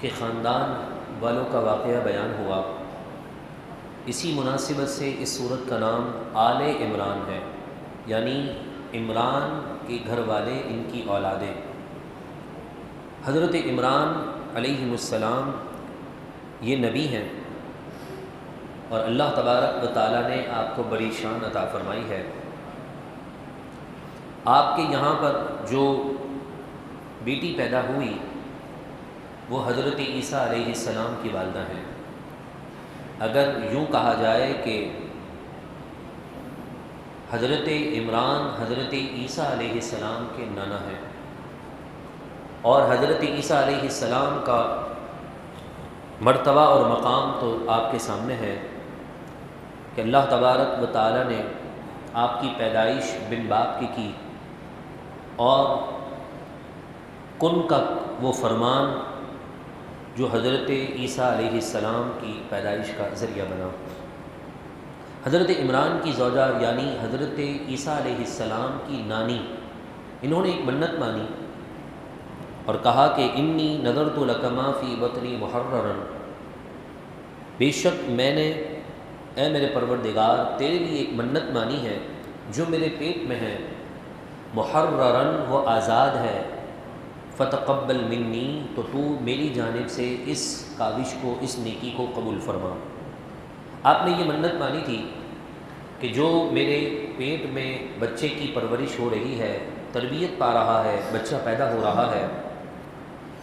کے خاندان والوں کا واقعہ بیان ہوا، اسی مناسبت سے اس صورت کا نام آل عمران ہے، یعنی عمران کے گھر والے، ان کی اولادیں۔ حضرت عمران علیہ السلام یہ نبی ہیں، اور اللہ تبارک و تعالیٰ نے آپ کو بڑی شان عطا فرمائی ہے۔ آپ کے یہاں پر جو بیٹی پیدا ہوئی وہ حضرت عیسیٰ علیہ السلام کی والدہ ہیں۔ اگر یوں کہا جائے کہ حضرت عمران حضرت عیسیٰ علیہ السلام کے نانا ہیں، اور حضرت عیسیٰ علیہ السلام کا مرتبہ اور مقام تو آپ کے سامنے ہے کہ اللہ تبارک و تعالیٰ نے آپ کی پیدائش بن باپ کی اور کن کا وہ فرمان جو حضرت عیسیٰ علیہ السلام کی پیدائش کا ذریعہ بنا۔ حضرت عمران کی زوجہ یعنی حضرت عیسیٰ علیہ السلام کی نانی، انہوں نے ایک منت مانی اور کہا کہ انی نذرت لک ما فی بطنی محررا، بے شک میں نے اے میرے پروردگار تیرے لیے ایک منت مانی ہے جو میرے پیٹ میں ہے، محررا وہ آزاد ہے، فتقبل منی تو تو میری جانب سے اس کاوش کو، اس نیکی کو قبول فرما۔ آپ نے یہ منت مانی تھی کہ جو میرے پیٹ میں بچے کی پرورش ہو رہی ہے، تربیت پا رہا ہے، بچہ پیدا ہو رہا ہے،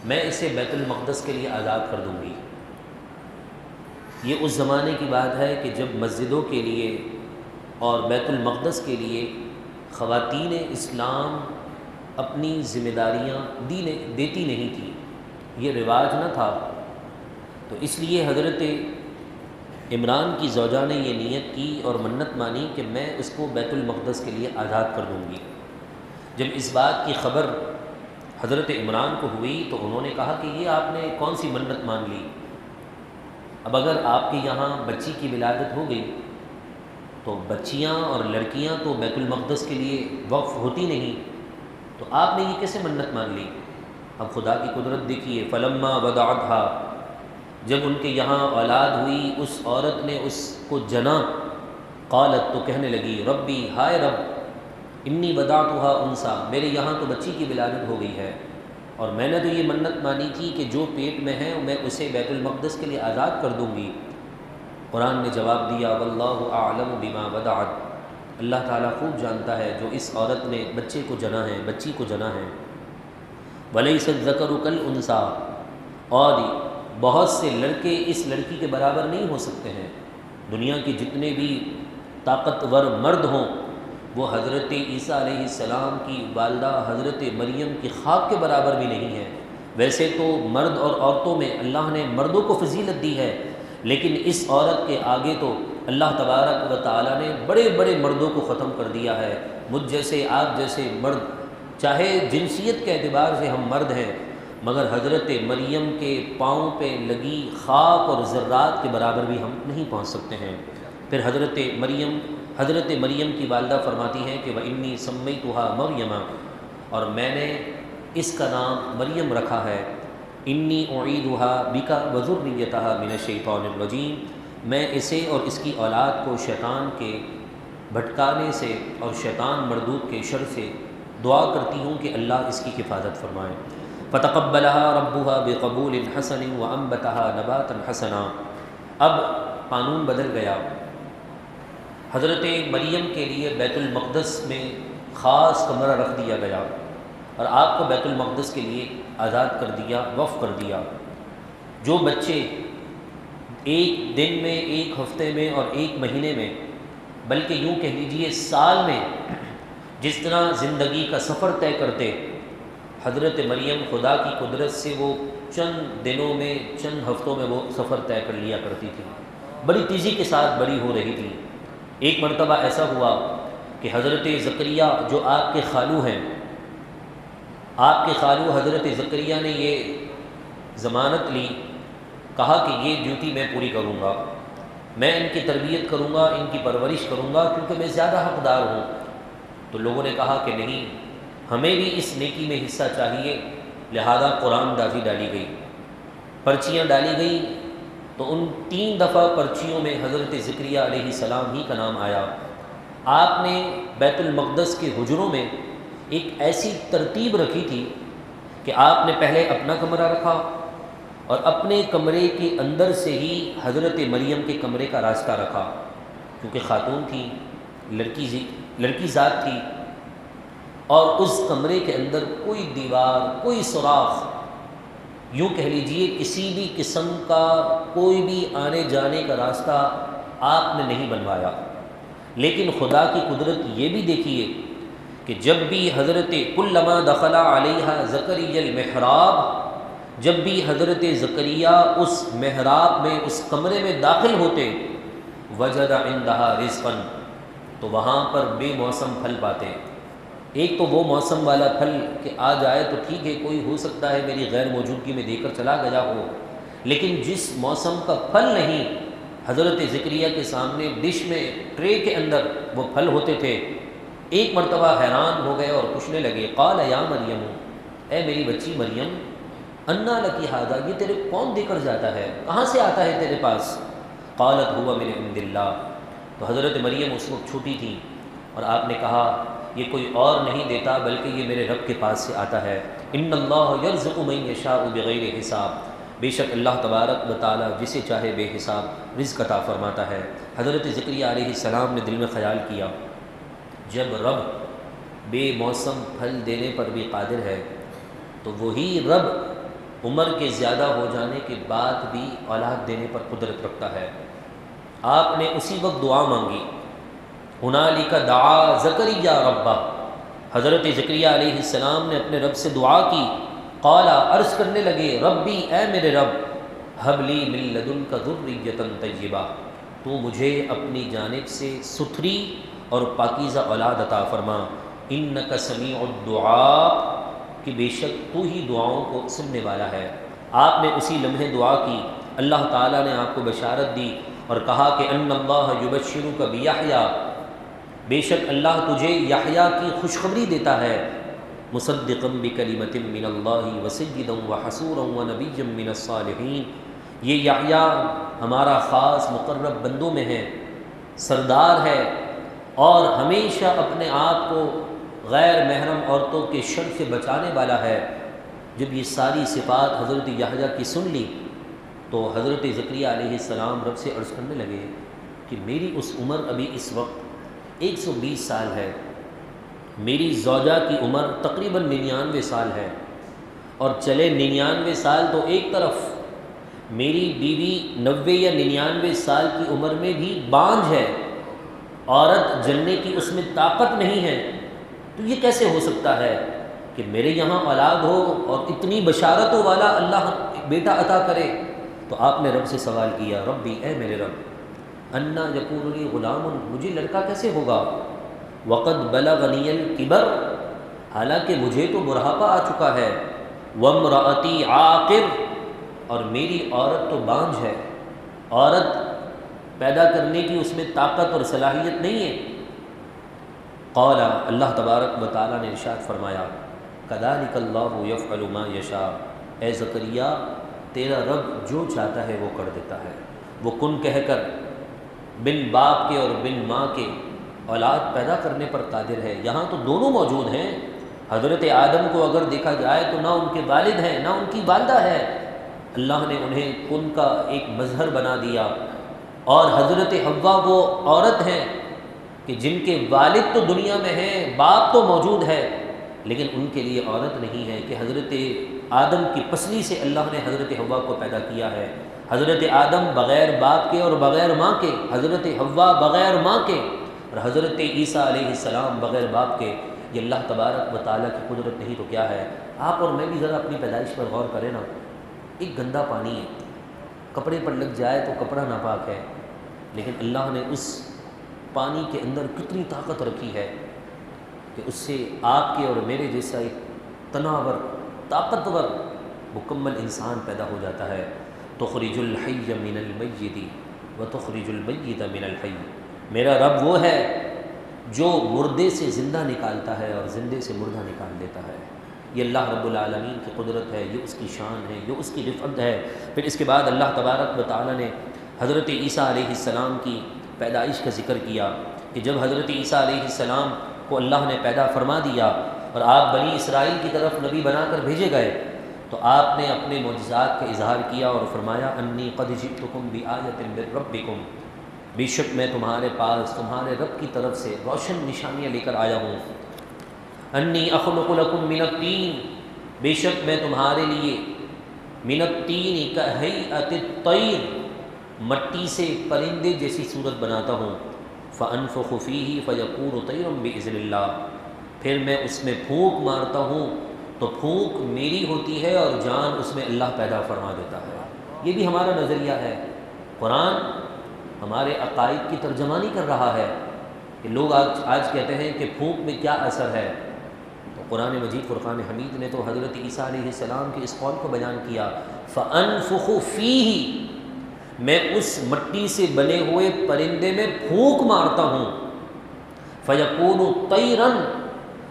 میں اسے بیت المقدس کے لیے آزاد کر دوں گی۔ یہ اس زمانے کی بات ہے کہ جب مسجدوں کے لیے اور بیت المقدس کے لیے خواتین اسلام اپنی ذمہ داریاں دیتی نہیں تھی، یہ رواج نہ تھا، تو اس لیے حضرت عمران کی زوجہ نے یہ نیت کی اور منت مانی کہ میں اس کو بیت المقدس کے لیے آزاد کر دوں گی۔ جب اس بات کی خبر حضرت عمران کو ہوئی تو انہوں نے کہا کہ یہ آپ نے کون سی منت مان لی؟ اب اگر آپ کے یہاں بچی کی ولادت ہو گئی تو بچیاں اور لڑکیاں تو بیت المقدس کے لیے وقف ہوتی نہیں، تو آپ نے یہ کیسے منت مان لی؟ اب خدا کی قدرت دیکھیے، فلما وضعتها، جب ان کے یہاں اولاد ہوئی، اس عورت نے اس کو جنا، قالت تو کہنے لگی، ربی ہائے رب، انی وضعتها انثی، میرے یہاں تو بچی کی ولادت ہو گئی ہے، اور میں نے تو یہ منت مانی تھی کہ جو پیٹ میں ہے میں اسے بیت المقدس کے لیے آزاد کر دوں گی۔ قرآن نے جواب دیا، واللہ اعلم بما وضعت، اللہ تعالیٰ خوب جانتا ہے جو اس عورت نے بچے کو جنا ہے، بچی کو جنا ہے۔ ولیس الذکر کالانثی، اور بہت سے لڑکے اس لڑکی کے برابر نہیں ہو سکتے ہیں، دنیا کے جتنے بھی طاقتور مرد ہوں وہ حضرت عیسیٰ علیہ السلام کی والدہ حضرت مریم کی خاک کے برابر بھی نہیں ہے۔ ویسے تو مرد اور عورتوں میں اللہ نے مردوں کو فضیلت دی ہے، لیکن اس عورت کے آگے تو اللہ تبارک و تعالیٰ نے بڑے بڑے مردوں کو ختم کر دیا ہے۔ مجھ جیسے، آپ جیسے مرد، چاہے جنسیت کے اعتبار سے ہم مرد ہیں، مگر حضرت مریم کے پاؤں پہ لگی خاک اور ذرات کے برابر بھی ہم نہیں پہنچ سکتے ہیں۔ پھر حضرت مریم کی والدہ فرماتی ہیں کہ وَإِنِّي سَمَّيْتُهَا مَرْيَمَ، اور میں نے اس کا نام مریم رکھا ہے، انی اعیدها بک وذریتها من الشیطان الرجیم، میں اسے اور اس کی اولاد کو شیطان کے بھٹکانے سے اور شیطان مردود کے شر سے دعا کرتی ہوں کہ اللہ اس کی حفاظت فرمائے۔ فتقبلها ربها بقبول حسن وانبتها نباتا حسنا، اب قانون بدل گیا، حضرت مریم کے لیے بیت المقدس میں خاص کمرہ رکھ دیا گیا اور آپ کو بیت المقدس کے لیے آزاد کر دیا، وقف کر دیا۔ جو بچے ایک دن میں، ایک ہفتے میں اور ایک مہینے میں، بلکہ یوں کہہ لیجئے سال میں جس طرح زندگی کا سفر طے کرتے، حضرت مریم خدا کی قدرت سے وہ چند دنوں میں، چند ہفتوں میں وہ سفر طے کر لیا کرتی تھی، بڑی تیزی کے ساتھ بڑی ہو رہی تھی۔ ایک مرتبہ ایسا ہوا کہ حضرت زکریا جو آپ کے خالو ہیں، آپ کے خالو حضرت زکریا نے یہ ضمانت لی، کہا کہ یہ ڈیوٹی میں پوری کروں گا، میں ان کی تربیت کروں گا، ان کی پرورش کروں گا، کیونکہ میں زیادہ حقدار ہوں۔ تو لوگوں نے کہا کہ نہیں، ہمیں بھی اس نیکی میں حصہ چاہیے، لہذا قرآن دازی ڈالی گئی۔ پرچیاں ڈالی گئیں تو ان 3 دفعہ پرچیوں میں حضرت زکریہ علیہ السلام ہی کا نام آیا۔ آپ نے بیت المقدس کے حجروں میں ایک ایسی ترتیب رکھی تھی کہ آپ نے پہلے اپنا کمرہ رکھا اور اپنے کمرے کے اندر سے ہی حضرت مریم کے کمرے کا راستہ رکھا، کیونکہ خاتون تھی، لڑکی ذات تھی، اور اس کمرے کے اندر کوئی دیوار، کوئی سوراخ، یوں کہہ لیجئے کسی بھی قسم کا کوئی بھی آنے جانے کا راستہ آپ نے نہیں بنوایا۔ لیکن خدا کی قدرت یہ بھی دیکھیے کہ جب بھی حضرت کلما دخل علیہا زکریا المحراب، جب بھی حضرت زکریہ اس محراب میں، اس کمرے میں داخل ہوتے، وجد عندہا رزقا، تو وہاں پر بے موسم پھل پاتے۔ ایک تو وہ موسم والا پھل کہ آ جائے تو ٹھیک ہے، کوئی ہو سکتا ہے میری غیر موجودگی میں دے کر چلا گیا ہو، لیکن جس موسم کا پھل نہیں، حضرت زکریہ کے سامنے ڈش میں، ٹرے کے اندر وہ پھل ہوتے تھے۔ ایک مرتبہ حیران ہو گئے اور پوچھنے لگے، قال یا مریم، اے میری بچی مریم، انا لکی ھذا، یہ تیرے کون دے کر جاتا ہے، کہاں سے آتا ہے تیرے پاس؟ قالت هو من عند اللہ، تو حضرت مریم اس وقت چھوٹی تھی اور آپ نے کہا یہ کوئی اور نہیں دیتا بلکہ یہ میرے رب کے پاس سے آتا ہے۔ ان اللہ یرزق من یشاء بغیر حساب، بے شک اللہ تبارک و تعالی جسے چاہے بے حساب رزق عطا فرماتا ہے۔ حضرت زکریہ علیہ السلام نے دل میں خیال کیا، جب رب بے موسم پھل دینے پر بھی قادر ہے تو وہی رب عمر کے زیادہ ہو جانے کے بعد بھی اولاد دینے پر قدرت رکھتا ہے۔ آپ نے اسی وقت دعا مانگی، ہنالک دعا زکریا ربہ، حضرت زکریہ علیہ السلام نے اپنے رب سے دعا کی، قال، عرض کرنے لگے، ربی، اے میرے رب، ہب لی من لدنک ذریۃ طیبہ، تو مجھے اپنی جانب سے ستھری اور پاکیزہ اولاد عطا فرما، انک سمیع الدعاء، کہ بے شک تو ہی دعاؤں کو سننے والا ہے۔ آپ نے اسی لمحے دعا کی، اللہ تعالیٰ نے آپ کو بشارت دی اور کہا کہ ان اللہ یبشرک بیحییٰ، بے شک اللہ تجھے یحییٰ کی خوشخبری دیتا ہے، مصدقا بکلمۃ من اللہ وسیدا وحصورا ونبیا من الصالحین، یہ یحییٰ ہمارا خاص مقرب بندوں میں ہے، سردار ہے، اور ہمیشہ اپنے آپ کو غیر محرم عورتوں کے شر سے بچانے والا ہے۔ جب یہ ساری صفات حضرت یحییٰ کی سن لی تو حضرت زکریہ علیہ السلام رب سے عرض کرنے لگے کہ میری اس عمر ابھی اس وقت 120 سال ہے، میری زوجہ کی عمر تقریباً 99 سال ہے، اور چلے 99 سال تو ایک طرف، میری بیوی 90 یا 99 سال کی عمر میں بھی بانجھ ہے، عورت جلنے کی اس میں طاقت نہیں ہے، تو یہ کیسے ہو سکتا ہے کہ میرے یہاں اولاد ہو اور اتنی بشارتوں والا اللہ بیٹا عطا کرے؟ تو آپ نے رب سے سوال کیا، ربی، اے میرے رب، انا یکون لی غلام، مجھے لڑکا کیسے ہوگا، وقد بلغنی الکبر، حالانکہ مجھے تو بڑھاپا آ چکا ہے، وامرأتی عاقر، اور میری عورت تو بانجھ ہے، عورت پیدا کرنے کی اس میں طاقت اور صلاحیت نہیں ہے۔ قال، اللہ تبارک و تعالیٰ نے ارشاد فرمایا، کذالک اللہ یفعل ما یشاء، اے زکریا، تیرا رب جو چاہتا ہے وہ کر دیتا ہے، وہ کن کہہ کر بن باپ کے اور بن ماں کے اولاد پیدا کرنے پر قادر ہے۔ یہاں تو دونوں موجود ہیں، حضرت آدم کو اگر دیکھا جائے تو نہ ان کے والد ہیں نہ ان کی والدہ ہے، اللہ نے انہیں کن کا ایک مظہر بنا دیا، اور حضرت حوا وہ عورت ہیں کہ جن کے والد تو دنیا میں ہیں، باپ تو موجود ہے، لیکن ان کے لیے عورت نہیں ہے، کہ حضرت آدم کی پسلی سے اللہ نے حضرت حوا کو پیدا کیا ہے۔ حضرت آدم بغیر باپ کے اور بغیر ماں کے، حضرت حوا بغیر ماں کے، اور حضرت عیسیٰ علیہ السلام بغیر باپ کے۔ یہ اللہ تبارک و تعالیٰ کی قدرت نہیں تو کیا ہے؟ آپ اور میں بھی ذرا اپنی پیدائش پر غور کریں نا، ایک گندا پانی ہے، کپڑے پر لگ جائے تو کپڑا ناپاک ہے، لیکن اللہ نے اس پانی کے اندر کتنی طاقت رکھی ہے کہ اس سے آپ کے اور میرے جیسا ایک تناور، طاقتور، مکمل انسان پیدا ہو جاتا ہے۔ تخرج الحی من المیت وتخرج المیت من الحی، میرا رب وہ ہے جو مردے سے زندہ نکالتا ہے اور زندے سے مردہ نکال دیتا ہے۔ یہ اللہ رب العالمین کی قدرت ہے، یہ اس کی شان ہے، یہ اس کی رفعت ہے۔ پھر اس کے بعد اللہ تبارک و تعالیٰ نے حضرت عیسیٰ علیہ السلام کی پیدائش کا ذکر کیا کہ جب حضرت عیسیٰ علیہ السلام کو اللہ نے پیدا فرما دیا اور آپ بنی اسرائیل کی طرف نبی بنا کر بھیجے گئے، تو آپ نے اپنے معجزات کا اظہار کیا اور فرمایا انی قد جئتکم بآیۃ من ربکم، بے شک میں تمہارے پاس تمہارے رب کی طرف سے روشن نشانیاں لے کر آیا ہوں۔ انی اخلق لکم من الطین، بے شک میں تمہارے لیے من الطین کہیئۃ الطیر، مٹی سے پرندے جیسی صورت بناتا ہوں، فانفخ فیہ فیکون طیرا باذن اللہ، پھر میں اس میں پھونک مارتا ہوں تو پھونک میری ہوتی ہے اور جان اس میں اللہ پیدا فرما دیتا ہے۔ یہ بھی ہمارا نظریہ ہے۔ قرآن ہمارے عقائد کی ترجمانی کر رہا ہے کہ لوگ آج کہتے ہیں کہ پھونک میں کیا اثر ہے، تو قرآن مجید فرقان حمید نے تو حضرت عیسیٰ علیہ السلام کے اس قول کو بیان کیا، فَأَنفُخُ فِيهِ، میں اس مٹی سے بنے ہوئے پرندے میں پھونک مارتا ہوں، فَيَكُونُ طَيْرًا،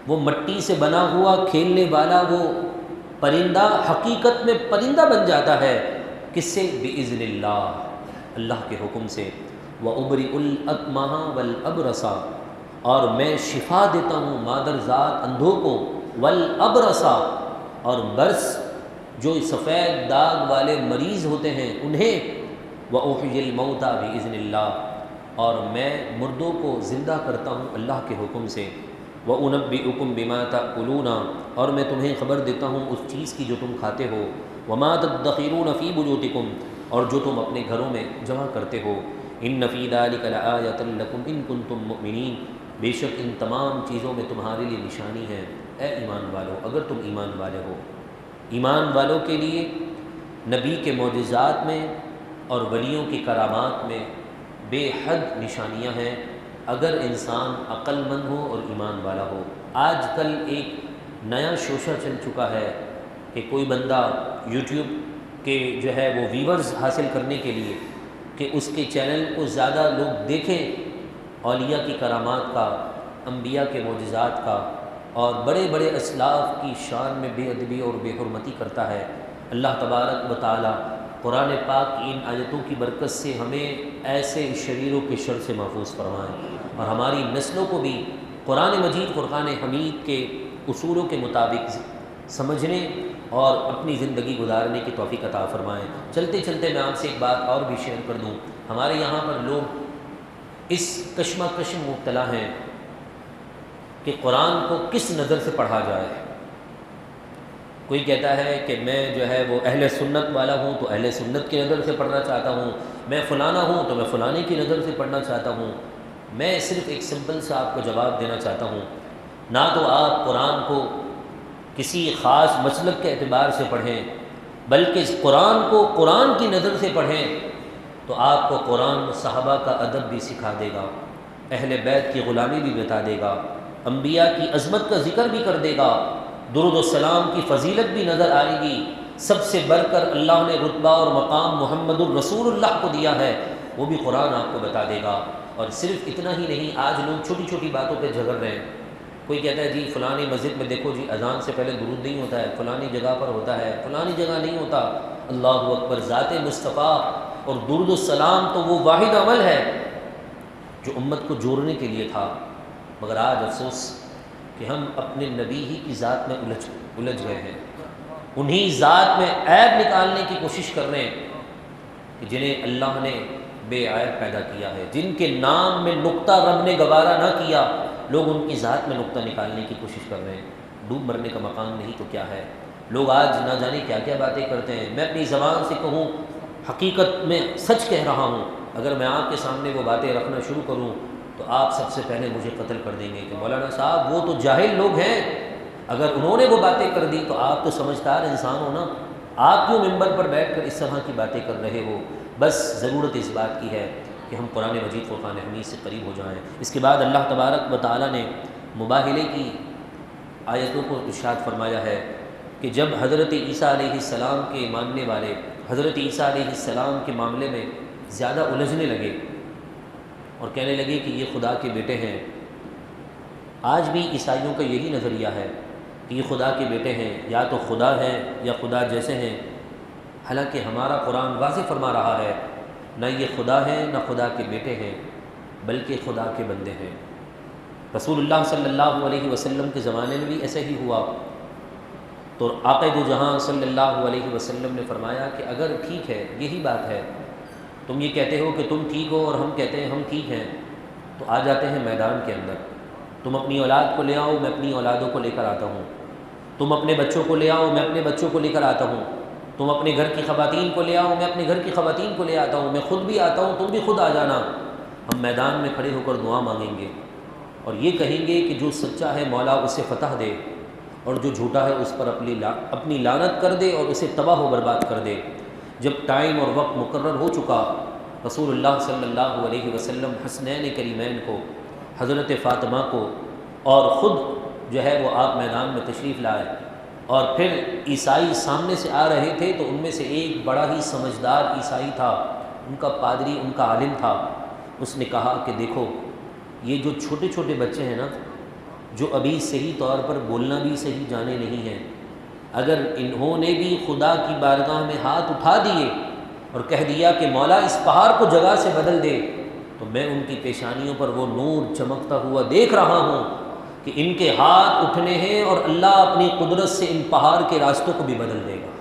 وہ مٹی سے بنا ہوا کھیلنے والا وہ پرندہ حقیقت میں پرندہ بن جاتا ہے، کس سے؟ بِإِذْنِ اللہ، اللہ کے حکم سے۔ وَأُبْرِئُ الْأَكْمَحَ وَالْأَبْرَصَ، اور میں شفا دیتا ہوں مادرزاد اندھوں کو، وَالْأَبْرَصَ، اور برس جو سفید داغ والے مریض ہوتے ہیں انہیں، وَأُحْيِي الْمَوْتَى بِإِذْنِ اللہ، اور میں مردوں کو زندہ کرتا ہوں اللہ کے حکم سے۔ وَأُنَبِّئُكُم بِمَا تَأْكُلُونَ، اور میں تمہیں خبر دیتا ہوں اس چیز کی جو تم کھاتے ہو، وَمَا تَدَّخِرُونَ فِي بُيُوتِكُمْ، اور جو تم اپنے گھروں میں جمع کرتے ہو۔ إِنَّ فِي ذَلِكَ لَآيَةً لَكُمْ إِن كُنتُم مُؤْمِنِينَ، بے شک ان تمام چیزوں میں تمہارے لیے نشانی ہے اے ایمان والو، اگر تم ایمان والے ہو۔ ایمان والوں کے لیے نبی کے معجزات میں اور ولیوں کی کرامات میں بے حد نشانیاں ہیں، اگر انسان عقل مند ہو اور ایمان والا ہو۔ آج کل ایک نیا شوشہ چل چکا ہے کہ کوئی بندہ یوٹیوب کے جو ہے وہ ویورز حاصل کرنے کے لیے کہ اس کے چینل کو زیادہ لوگ دیکھیں، اولیاء کی کرامات کا، انبیاء کے معجزات کا، اور بڑے بڑے اسلاف کی شان میں بے ادبی اور بے حرمتی کرتا ہے۔ اللہ تبارک و تعالی قرآن پاک کی ان آیتوں کی برکت سے ہمیں ایسے شریروں کے شر سے محفوظ فرمائیں، اور ہماری نسلوں کو بھی قرآن مجید فرقان حمید کے اصولوں کے مطابق سمجھنے اور اپنی زندگی گزارنے کی توفیق عطا فرمائیں۔ چلتے چلتے میں آپ سے ایک بات اور بھی شیئر کر دوں، ہمارے یہاں پر لوگ اس کشمکش میں مبتلا ہیں کہ قرآن کو کس نظر سے پڑھا جائے۔ کوئی کہتا ہے کہ میں جو ہے وہ اہل سنت والا ہوں تو اہل سنت کی نظر سے پڑھنا چاہتا ہوں، میں فلانا ہوں تو میں فلانے کی نظر سے پڑھنا چاہتا ہوں۔ میں صرف ایک سمپل سا آپ کو جواب دینا چاہتا ہوں، نہ تو آپ قرآن کو کسی خاص مسلک کے اعتبار سے پڑھیں، بلکہ اس قرآن کو قرآن کی نظر سے پڑھیں تو آپ کو قرآن صحابہ کا ادب بھی سکھا دے گا، اہل بیت کی غلامی بھی بتا دے گا، انبیاء کی عظمت کا ذکر بھی کر دے گا، درود و سلام کی فضیلت بھی نظر آئے گی۔ سب سے بڑھ کر اللہ نے رتبہ اور مقام محمد الرسول اللہ کو دیا ہے، وہ بھی قرآن آپ کو بتا دے گا۔ اور صرف اتنا ہی نہیں، آج لوگ چھوٹی چھوٹی باتوں پہ جھگڑ رہے ہیں۔ کوئی کہتا ہے جی فلانی مسجد میں دیکھو جی اذان سے پہلے درود نہیں ہوتا ہے، فلانی جگہ پر ہوتا ہے، فلانی جگہ نہیں ہوتا۔ اللہ اکبر، ذات مصطفیٰ اور درود السلام تو وہ واحد عمل ہے جو امت کو جوڑنے کے لیے تھا، مگر آج افسوس کہ ہم اپنے نبی ہی کی ذات میں الجھ گئے ہیں، انہی ذات میں عیب نکالنے کی کوشش کر رہے ہیں کہ جنہیں اللہ نے بے عیب پیدا کیا ہے، جن کے نام میں نقطہ رب نے گوارا نہ کیا، لوگ ان کی ذات میں نقطہ نکالنے کی کوشش کر رہے ہیں۔ ڈوب مرنے کا مقام نہیں تو کیا ہے؟ لوگ آج نہ جانے کیا کیا باتیں کرتے ہیں۔ میں اپنی زبان سے کہوں، حقیقت میں سچ کہہ رہا ہوں، اگر میں آپ کے سامنے وہ باتیں رکھنا شروع کروں تو آپ سب سے پہلے مجھے قتل کر دیں گے کہ مولانا صاحب وہ تو جاہل لوگ ہیں، اگر انہوں نے وہ باتیں کر دی تو آپ تو سمجھدار انسان ہو نا، آپ کیوں ممبر پر بیٹھ کر اس طرح کی باتیں کر رہے ہو؟ بس ضرورت اس بات کی ہے کہ ہم قرآن مجید فرقان حمید سے قریب ہو جائیں۔ اس کے بعد اللہ تبارک و تعالیٰ نے مباہلے کی آیتوں کو ارشاد فرمایا ہے کہ جب حضرت عیسیٰ علیہ السلام کے ماننے والے حضرت عیسیٰ علیہ السلام کے معاملے میں زیادہ الجھنے لگے اور کہنے لگے کہ یہ خدا کے بیٹے ہیں۔ آج بھی عیسائیوں کا یہی نظریہ ہے کہ یہ خدا کے بیٹے ہیں، یا تو خدا ہیں یا خدا جیسے ہیں، حالانکہ ہمارا قرآن واضح فرما رہا ہے نہ یہ خدا ہیں نہ خدا کے بیٹے ہیں، بلکہ خدا کے بندے ہیں۔ رسول اللہ صلی اللہ علیہ وسلم کے زمانے میں بھی ایسا ہی ہوا، تو آقا دو جہاں صلی اللہ علیہ وسلم نے فرمایا کہ اگر ٹھیک ہے، یہی بات ہے، تم یہ کہتے ہو کہ تم ٹھیک ہو اور ہم کہتے ہیں ہم ٹھیک ہیں، تو آ جاتے ہیں میدان کے اندر، تم اپنی اولاد کو لے آؤ، میں اپنی اولادوں کو لے کر آتا ہوں، تم اپنے بچوں کو لے آؤ، میں اپنے بچوں کو لے کر آتا ہوں، تم اپنے گھر کی خواتین کو لے آؤ، میں اپنے گھر کی خواتین کو لے آتا ہوں، میں خود بھی آتا ہوں، تم بھی خود آ جانا، ہم میدان میں کھڑے ہو کر دعا مانگیں گے اور یہ کہیں گے کہ جو سچا ہے مولا اسے فتح دے، اور جو جھوٹا ہے اس پر اپنی لعنت کر دے اور اسے تباہ و برباد کر دے۔ جب ٹائم اور وقت مقرر ہو چکا، رسول اللہ صلی اللہ علیہ وسلم حسنین کریمین کو، حضرت فاطمہ کو، اور خود جو ہے وہ آپ میدان میں تشریف لائے، اور پھر عیسائی سامنے سے آ رہے تھے تو ان میں سے ایک بڑا ہی سمجھدار عیسائی تھا، ان کا پادری، ان کا عالم تھا، اس نے کہا کہ دیکھو یہ جو چھوٹے چھوٹے بچے ہیں نا، جو ابھی صحیح طور پر بولنا بھی صحیح جانے نہیں ہیں، اگر انہوں نے بھی خدا کی بارگاہ میں ہاتھ اٹھا دیے اور کہہ دیا کہ مولا اس پہاڑ کو جگہ سے بدل دے، تو میں ان کی پیشانیوں پر وہ نور چمکتا ہوا دیکھ رہا ہوں کہ ان کے ہاتھ اٹھنے ہیں اور اللہ اپنی قدرت سے ان پہاڑ کے راستوں کو بھی بدل دے گا،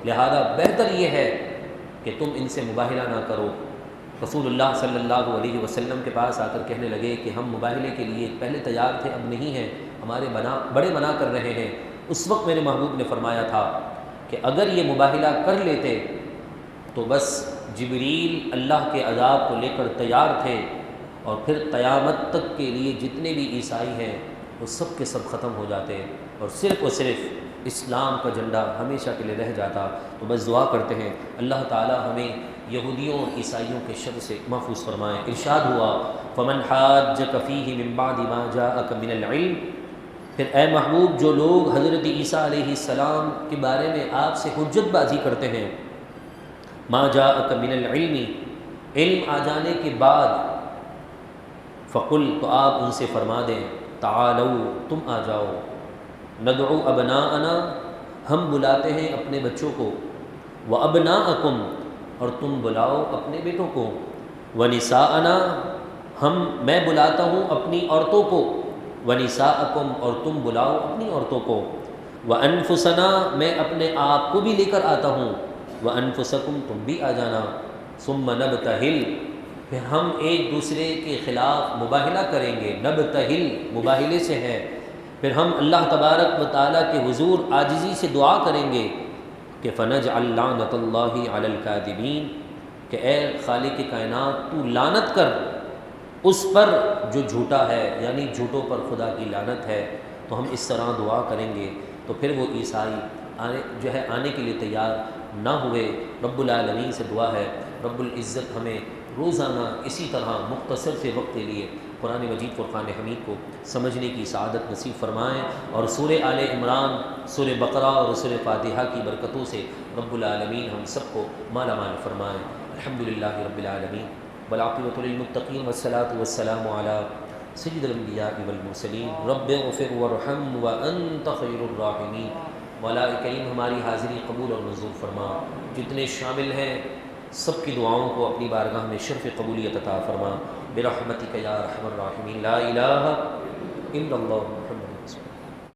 لہذا بہتر یہ ہے کہ تم ان سے مباہلہ نہ کرو۔ رسول اللہ صلی اللہ علیہ وسلم کے پاس آ کر کہنے لگے کہ ہم مباہلے کے لیے پہلے تیار تھے، اب نہیں ہیں، ہمارے بڑے منع کر رہے ہیں۔ اس وقت میرے محبوب نے فرمایا تھا کہ اگر یہ مباہلہ کر لیتے تو بس جبریل اللہ کے عذاب کو لے کر تیار تھے، اور پھر قیامت تک کے لیے جتنے بھی عیسائی ہیں وہ سب کے سب ختم ہو جاتے، اور صرف اسلام کا جھنڈا ہمیشہ کے لیے رہ جاتا۔ تو بس دعا کرتے ہیں اللہ تعالی ہمیں یہودیوں اور عیسائیوں کے شر سے محفوظ فرمائیں۔ ارشاد ہوا فمن حاجک فیہ من بعد ما جاءک من العلم، پھر اے محبوب جو لوگ حضرت عیسیٰ علیہ السلام کے بارے میں آپ سے حجت بازی کرتے ہیں، ما جاءک من العلم، علم آ جانے کے بعد، فقل، تو آپ ان سے فرما دیں، تعالوا، تم آ جاؤ، ندعو ابناءنا، ہم بلاتے ہیں اپنے بچوں کو، وابناءکم، اور تم بلاؤ اپنے بیٹوں کو، ونساءنا، میں بلاتا ہوں اپنی عورتوں کو، ونساءکم، اور تم بلاؤ اپنی عورتوں کو، وانفسنا، میں اپنے آپ کو بھی لے کر آتا ہوں، وانفسکم، تم بھی آ جانا، ثم نبتہل، پھر ہم ایک دوسرے کے خلاف مباہلہ کریں گے، نبتہل مباہلے سے ہے، پھر ہم اللہ تبارک و تعالیٰ کے حضور عاجزی سے دعا کریں گے کہ فنجعل لعنت اللہ علی الکاذبین، کہ اے خالق کائنات تو لعنت کر اس پر جو جھوٹا ہے، یعنی جھوٹوں پر خدا کی لعنت ہے۔ تو ہم اس طرح دعا کریں گے، تو پھر وہ عیسائی آنے کے لیے تیار نہ ہوئے۔ رب العالمین سے دعا ہے رب العزت ہمیں روزانہ اسی طرح مختصر سے وقت کے لیے قرآن مجید فرقان حمید کو سمجھنے کی سعادت نصیب فرمائیں، اور سورہ آل عمران، سورہ بقرہ اور سورہ فاتحہ کی برکتوں سے رب العالمین ہم سب کو مالا مال فرمائیں۔ الحمدللہ رب العالمین، والعاقبۃ للمتقین، والصلاۃ والسلام علی سید الانبیاء والمرسلین، رب اغفر وارحم وانت خیر الراحمین۔ مولا کریم ہماری حاضری قبول اور منظور فرما، جتنے شامل ہیں سب کی دعاؤں کو اپنی بارگاہ میں شرف قبولیت عطا فرما، برحمتک یا ارحم الراحمین، لا الہ الا اللہ۔